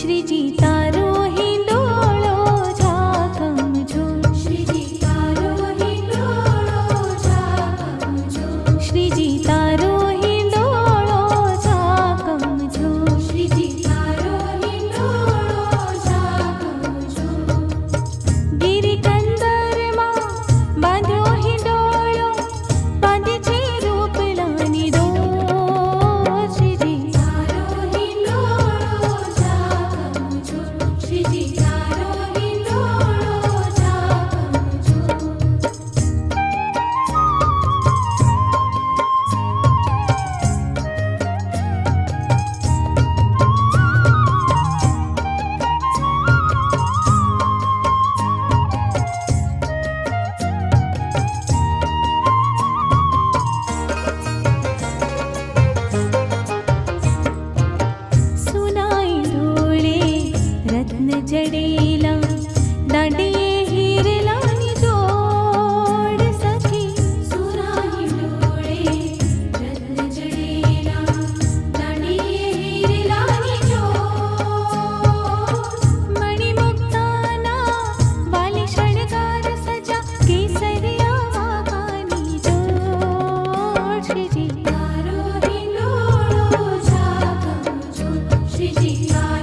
श्रीजी तारो हिंडोळो झाकम झूल श्रीजी तारो हिंडोळो झाकम झूल श्रीजी तारो हिंडोळो झाकम झूल श्रीजी तारो हिंडोळो झाकम झूल गिरी कंदरमा बांध्यो हिंडोळो बांधी छे रूपलानी डोर श्रीजी तारो हिंडोळो झाकम झूल श्रीजी तारो हिंडोळो झाकम झूल सुनाई डोळे रत्न जडेला दांडिये हिरलानी जोड सखी सुनाई डोळे रत्न जडेला दांडिये हिरलानी जोड मणिमुक्ताना वाली शणगार सजा केसरिया वाघानी जोड श्रीजी